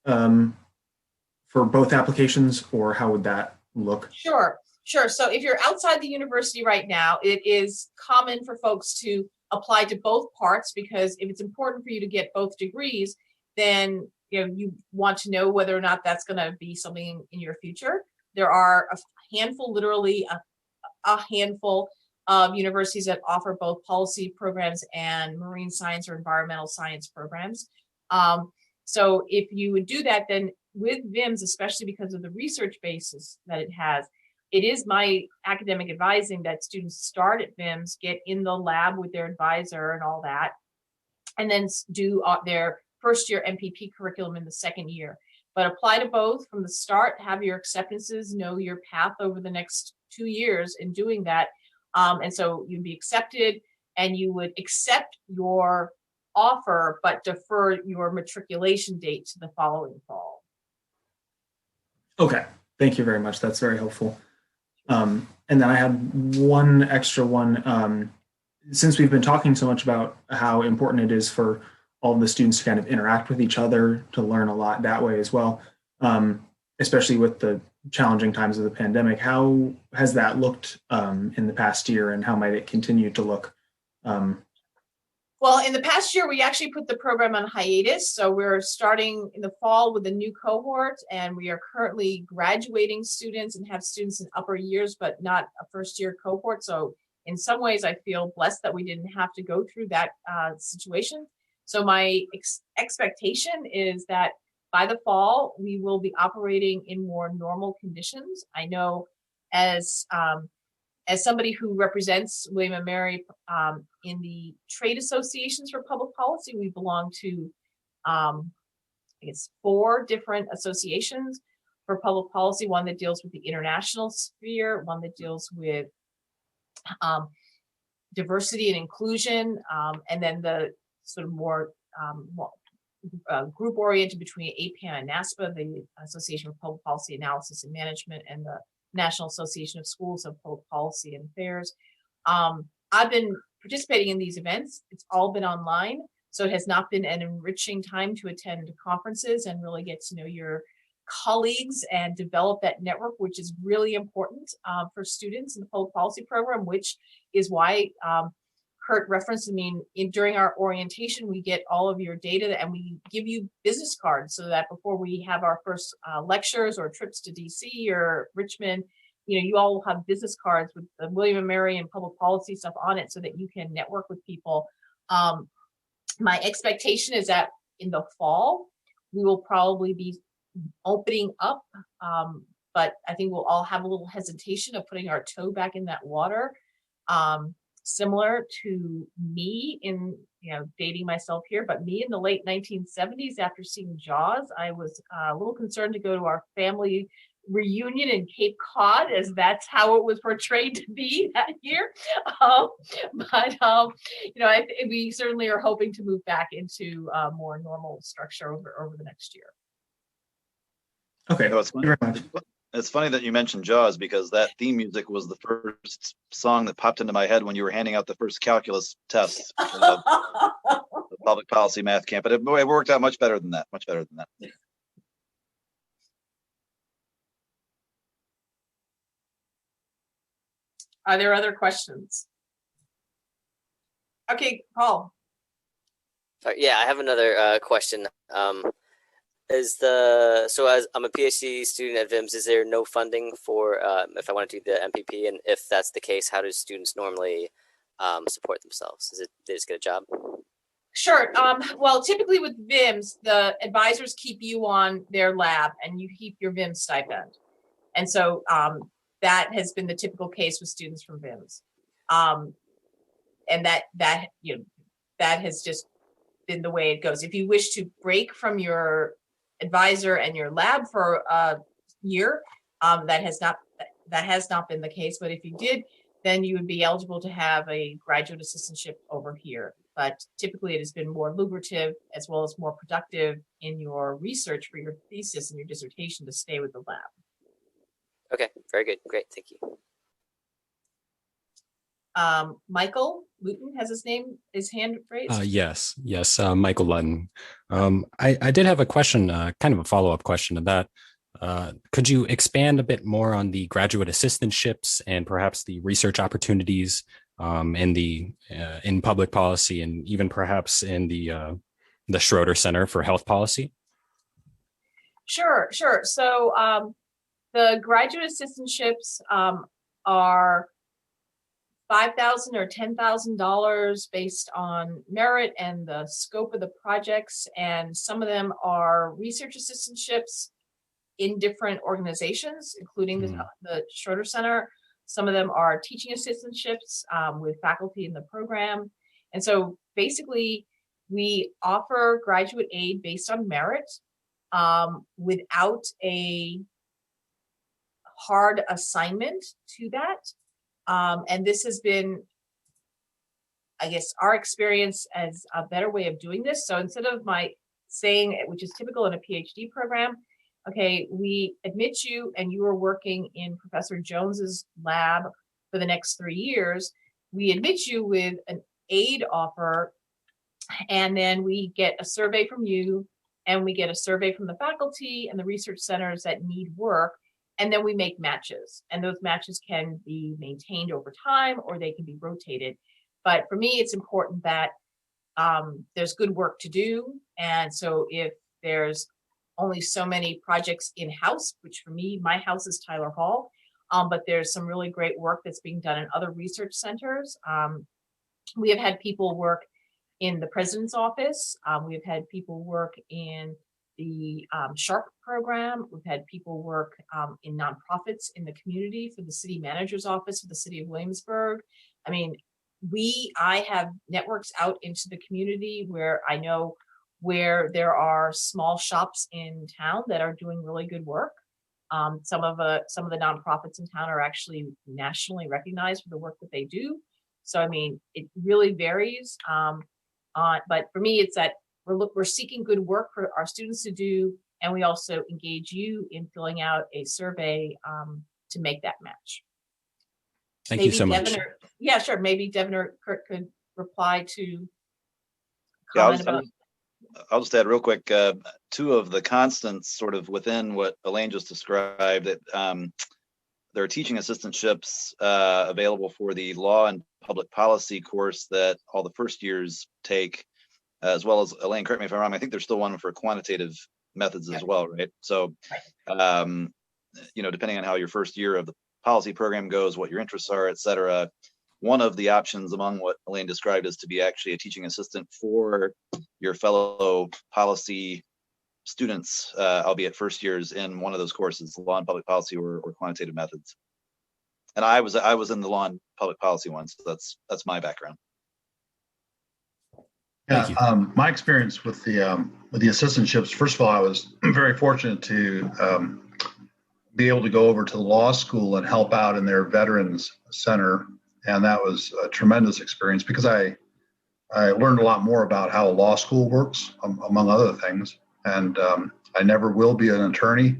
for both applications, or how would that look? Sure. So if you're outside the university right now, it is common for folks to apply to both parts, because if it's important for you to get both degrees, then you want to know whether or not that's going to be something in your future. There are a handful, literally a handful of universities that offer both policy programs and marine science or environmental science programs. So if you would do that, then with VIMS, especially because of the research basis that it has, it is my academic advising that students start at VIMS, get in the lab with their advisor and all that, and then do their first year MPP curriculum in the second year. But apply to both from the start, have your acceptances, know your path over the next 2 years in doing that. And so you'd be accepted, and you would accept your offer, but defer your matriculation date to the following fall. Okay, thank you very much. That's very helpful. And then I had one extra one. Since we've been talking so much about how important it is for all of the students to kind of interact with each other, to learn a lot that way as well, especially with the challenging times of the pandemic, how has that looked in the past year, and how might it continue to look? Well, in the past year, we actually put the program on hiatus. So we're starting in the fall with a new cohort, and we are currently graduating students and have students in upper years, but not a first year cohort. So in some ways, I feel blessed that we didn't have to go through that situation. So my expectation is that by the fall, we will be operating in more normal conditions. I know as somebody who represents William & Mary in the trade associations for public policy, we belong to, I guess, 4 different associations for public policy, one that deals with the international sphere, one that deals with diversity and inclusion, and then the sort of more group oriented between APAN and NASPA, the Association for Public Policy Analysis and Management, and the National Association of Schools of Public Policy and Affairs. I've been participating in these events. It's all been online, so it has not been an enriching time to attend conferences and really get to know your colleagues and develop that network, which is really important for students in the public policy program, which is why Kurt referenced, during our orientation, we get all of your data and we give you business cards so that before we have our first lectures or trips to DC or Richmond, you all will have business cards with the William & Mary and public policy stuff on it so that you can network with people. My expectation is that in the fall, we will probably be opening up, but I think we'll all have a little hesitation of putting our toe back in that water. Similar to me in, dating myself here, but me in the late 1970s after seeing Jaws, I was a little concerned to go to our family reunion in Cape Cod, as that's how it was portrayed to be that year. We certainly are hoping to move back into a more normal structure over the next year. Okay, thank you very much. It's funny that you mentioned Jaws, because that theme music was the first song that popped into my head when you were handing out the first calculus test, the public policy math camp. But it worked out much better than that. Much better than that. Are there other questions? Okay, Paul. Yeah, I have another question. As I'm a PhD student at VIMS, is there no funding for if I want to do the MPP? And if that's the case, how do students normally support themselves? They just get a job? Sure. Well, typically with VIMS, the advisors keep you on their lab and you keep your VIMS stipend. And so that has been the typical case with students from VIMS. And that has just been the way it goes. If you wish to break from your advisor and your lab for a year, that has not been the case. But if you did, then you would be eligible to have a graduate assistantship over here. But typically it has been more lucrative as well as more productive in your research for your thesis and your dissertation to stay with the lab. Okay, very good. Great, thank you. Michael Luton has his hand raised. Yes, Michael Lutton. I did have a question, kind of a follow-up question to that. Could you expand a bit more on the graduate assistantships and perhaps the research opportunities in public policy, and even perhaps in the Schroeder Center for Health Policy? Sure. So the graduate assistantships are $5,000 or $10,000 based on merit and the scope of the projects, and some of them are research assistantships in different organizations, including Mhm. the Schroeder Center. Some of them are teaching assistantships with faculty in the program. And so basically, we offer graduate aid based on merit without a hard assignment to that. And this has been, I guess, our experience as a better way of doing this. So instead of my saying, which is typical in a PhD program, okay, we admit you and you are working in Professor Jones's lab for the next 3 years. We admit you with an aid offer, and then we get a survey from you, and we get a survey from the faculty and the research centers that need work. And then we make matches, and those matches can be maintained over time or they can be rotated. But for me, it's important that there's good work to do. And so if there's only so many projects in-house, which for me, my house is Tyler Hall, but there's some really great work that's being done in other research centers. We have had people work in the president's office. We've had people work in the SHARP program. We've had people work in nonprofits in the community for the city manager's office for the city of Williamsburg. I mean, I have networks out into the community where I know where there are small shops in town that are doing really good work. Some of the nonprofits in town are actually nationally recognized for the work that they do. So, I mean, it really varies. But for me, it's that we're seeking good work for our students to do, and we also engage you in filling out a survey to make that match. Thank Maybe you so much. Devin yeah, sure. Maybe Devin or Kurt could reply to Yeah, comment about. I'll just add real quick, two of the constants sort of within what Elaine just described, that there are teaching assistantships available for the law and public policy course that all the first years take, as well as, Elaine, correct me if I'm wrong, I think there's still one for quantitative methods as well, right? So, depending on how your first year of the policy program goes, what your interests are, et cetera, one of the options among what Elaine described is to be actually a teaching assistant for your fellow policy students, albeit first years in one of those courses, law and public policy or quantitative methods. And I was in the law and public policy one, so that's my background. Yeah, my experience with the assistantships. First of all, I was very fortunate to be able to go over to the law school and help out in their veterans center, and that was a tremendous experience because I learned a lot more about how a law school works, among other things. And I never will be an attorney,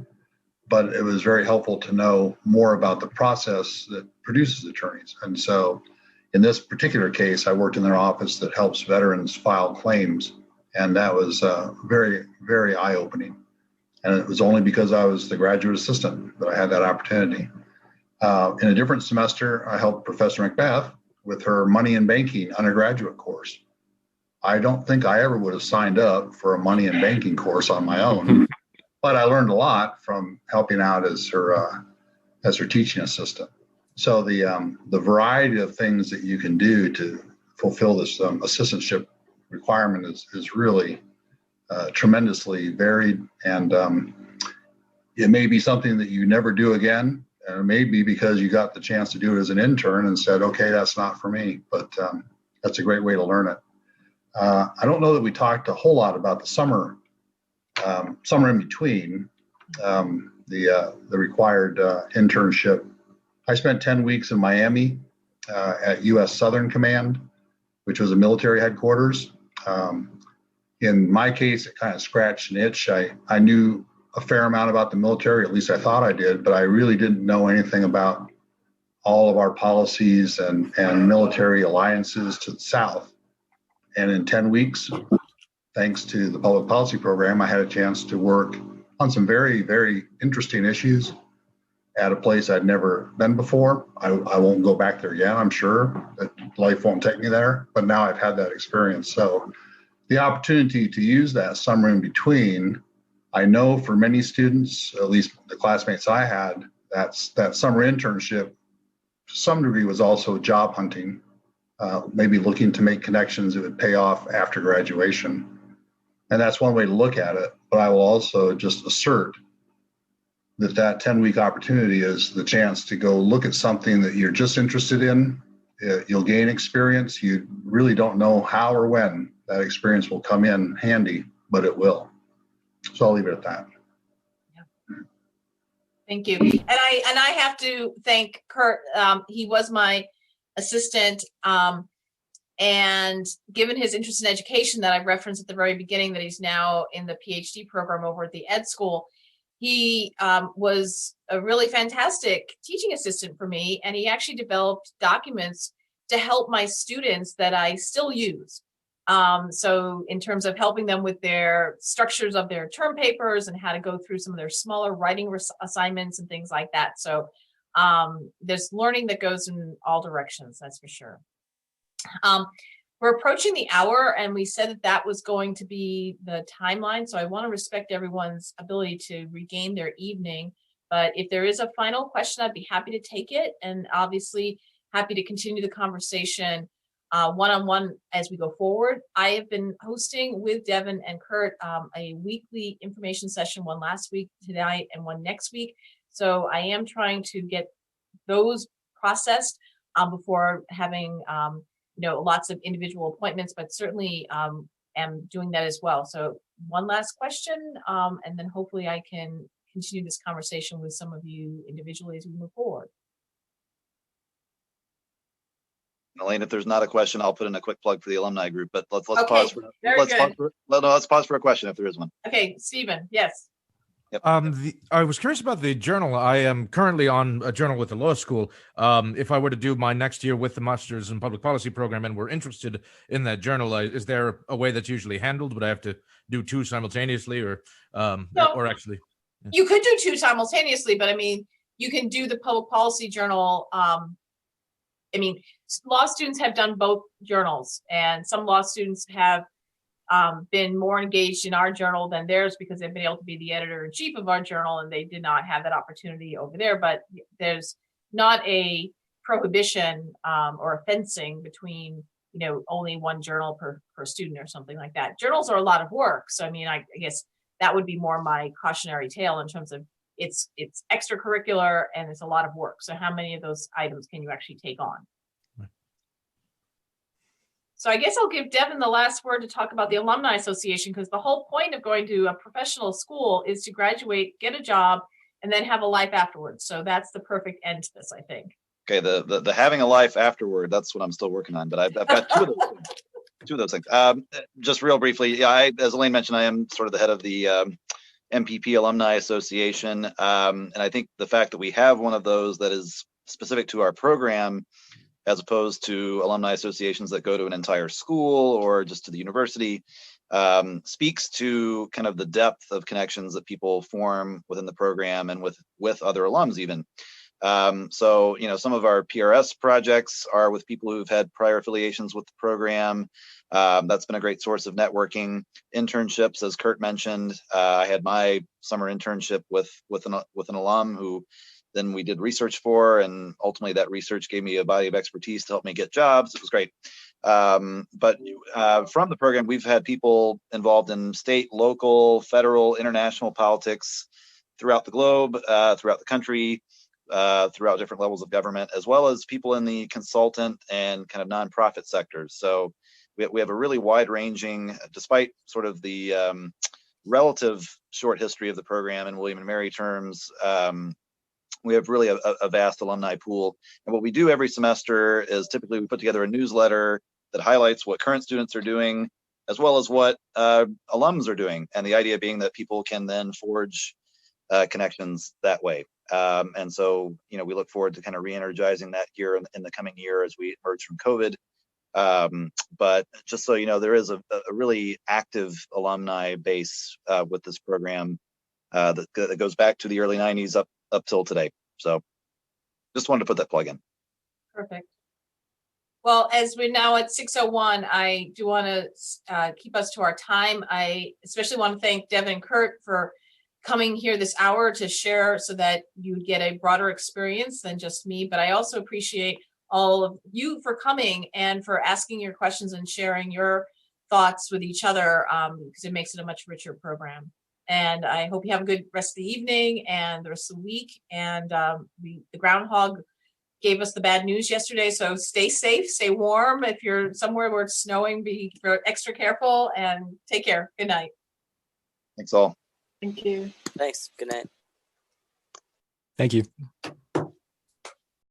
but it was very helpful to know more about the process that produces attorneys. And so in this particular case, I worked in their office that helps veterans file claims. And that was very, very eye-opening. And it was only because I was the graduate assistant that I had that opportunity. In a different semester, I helped Professor Macbeth with her money and banking undergraduate course. I don't think I ever would have signed up for a money and banking course on my own, but I learned a lot from helping out as her teaching assistant. So the variety of things that you can do to fulfill this assistantship requirement is really tremendously varied, and it may be something that you never do again, and it may be because you got the chance to do it as an intern and said, okay, that's not for me, but that's a great way to learn it. I don't know that we talked a whole lot about the summer in between, the required internship. I spent 10 weeks in Miami at U.S. Southern Command, which was a military headquarters. In my case, it kind of scratched an itch. I knew a fair amount about the military, at least I thought I did, but I really didn't know anything about all of our policies and military alliances to the South. And in 10 weeks, thanks to the public policy program, I had a chance to work on some very, very interesting issues at a place I'd never been before. I won't go back there again. I'm sure that life won't take me there, but now I've had that experience. So the opportunity to use that summer in between, I know for many students, at least the classmates I had, that summer internship to some degree was also job hunting, maybe looking to make connections that would pay off after graduation. And that's one way to look at it. But I will also just assert that 10-week opportunity is the chance to go look at something that you're just interested in. You'll gain experience. You really don't know how or when that experience will come in handy, but it will. So I'll leave it at that. Thank you. And I have to thank Kurt. He was my assistant. And given his interest in education that I referenced at the very beginning, that he's now in the PhD program over at the Ed School, he was a really fantastic teaching assistant for me. And he actually developed documents to help my students that I still use. So in terms of helping them with their structures of their term papers and how to go through some of their smaller writing assignments and things like that. So there's learning that goes in all directions, that's for sure. We're approaching the hour, and we said that was going to be the timeline. So I want to respect everyone's ability to regain their evening. But if there is a final question, I'd be happy to take it. And obviously happy to continue the conversation one-on-one as we go forward. I have been hosting with Devin and Kurt a weekly information session, one last week tonight and one next week. So I am trying to get those processed before having lots of individual appointments, but certainly am doing that as well. So one last question, and then hopefully I can continue this conversation with some of you individually as we move forward. Elaine, if there's not a question, I'll put in a quick plug for the alumni group, but let's Okay, pause for let's pause for a question if there is one. Okay, Stephen, yes. Yep. I was curious about the journal. I am currently on a journal with the law school. If I were to do my next year with the Masters in Public Policy program and we're interested in that journal, is there a way that's usually handled? Would I have to do two simultaneously, or actually? Yeah. You could do two simultaneously, but I mean, you can do the public policy journal. I mean, law students have done both journals, and some law students have been more engaged in our journal than theirs because they've been able to be the editor-in-chief of our journal, and they did not have that opportunity over there. But there's not a prohibition or a fencing between only one journal per student or something like that. Journals are a lot of work, so I mean, I guess that would be more my cautionary tale in terms of it's extracurricular and it's a lot of work. So how many of those items can you actually take on? So I guess I'll give Devin the last word to talk about the Alumni Association, because the whole point of going to a professional school is to graduate, get a job, and then have a life afterwards. So that's the perfect end to this, I think. Okay, the having a life afterward, that's what I'm still working on, but I've got two of those things. Two of those things. Just real briefly, yeah, as Elaine mentioned, I am sort of the head of the MPP Alumni Association, and I think the fact that we have one of those that is specific to our program, as opposed to alumni associations that go to an entire school or just to the university, speaks to kind of the depth of connections that people form within the program and with other alums even. So, some of our PRS projects are with people who've had prior affiliations with the program. That's been a great source of networking. Internships, as Kurt mentioned, I had my summer internship with an alum who then we did research for, and ultimately that research gave me a body of expertise to help me get jobs. It was great. But from the program, we've had people involved in state, local, federal, international politics throughout the globe, throughout the country, throughout different levels of government, as well as people in the consultant and kind of nonprofit sectors. So we have a really wide-ranging, despite sort of the relative short history of the program in William and Mary terms, we have really a vast alumni pool. And what we do every semester is typically we put together a newsletter that highlights what current students are doing, as well as what alums are doing. And the idea being that people can then forge connections that way. And so, we look forward to kind of re-energizing that here in the coming year as we emerge from COVID. But just so you know, there is a really active alumni base with this program that goes back to the early 90s up till today. So just wanted to put that plug in. Perfect. Well, as we're now at 6:01, I do want to keep us to our time. I especially want to thank Devin and Kurt for coming here this hour to share so that you get a broader experience than just me. But I also appreciate all of you for coming and for asking your questions and sharing your thoughts with each other, because it makes it a much richer program. And I hope you have a good rest of the evening and the rest of the week. And the groundhog gave us the bad news yesterday. So stay safe, stay warm. If you're somewhere where it's snowing, be extra careful and take care. Good night. Thanks all. Thank you. Thanks. Good night. Thank you.